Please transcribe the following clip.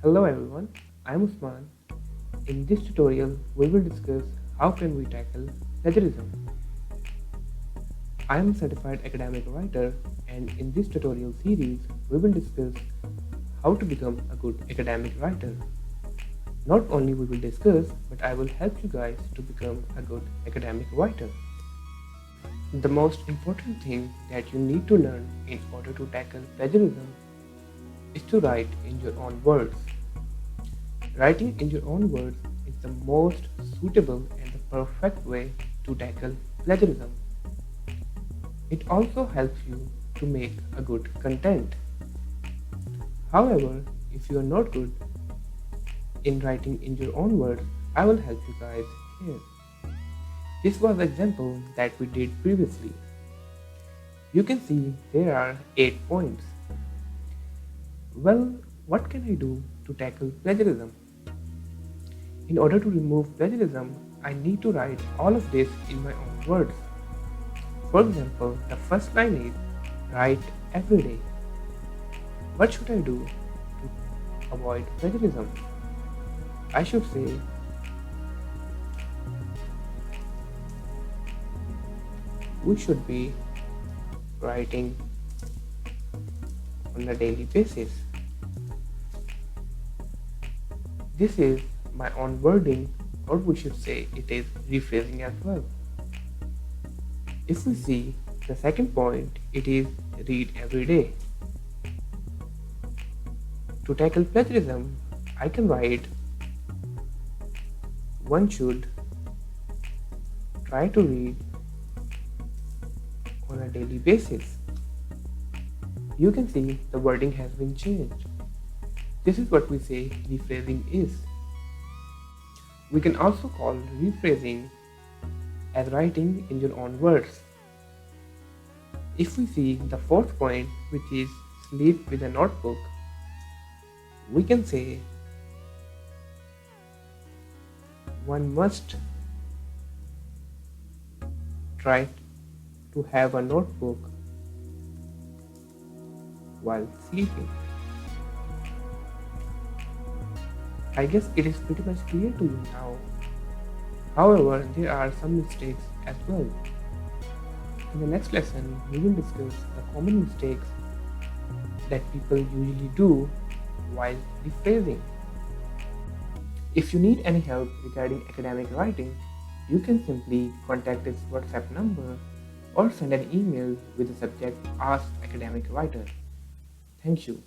Hello everyone, I am Usman. In this tutorial, we will discuss how can we tackle plagiarism. I am a certified academic writer, and in this tutorial series, we will discuss how to become a good academic writer. Not only we will discuss, but I will help you guys to become a good academic writer. The most important thing that you need to learn in order to tackle plagiarism is to write in your own words. Writing in your own words is the most suitable and the perfect way to tackle plagiarism. It also helps you to make a good content. However, if you are not good in writing in your own words, I will help you guys here. This was the example that we did previously. You can see there are 8 points. Well, what can I do to tackle plagiarism? In order to remove plagiarism, I need to write all of this in my own words. For example, the first line is write every day. What should I do to avoid plagiarism? I should say we should be writing on a daily basis. This is my own wording, or we should say it is rephrasing as well. If we see the second point, it is read every day. To tackle plagiarism, I can write one should try to read on a daily basis. You can see the wording has been changed. This is what we say rephrasing is. We can also call rephrasing as writing in your own words. If we see the fourth point, which is sleep with a notebook, we can say one must try to have a notebook while sleeping. I guess it is pretty much clear to you now. However, there are some mistakes as well. In the next lesson, we will discuss the common mistakes that people usually do while rephrasing. If you need any help regarding academic writing, you can simply contact this WhatsApp number or send an email with the subject Ask Academic Writer. Thank you.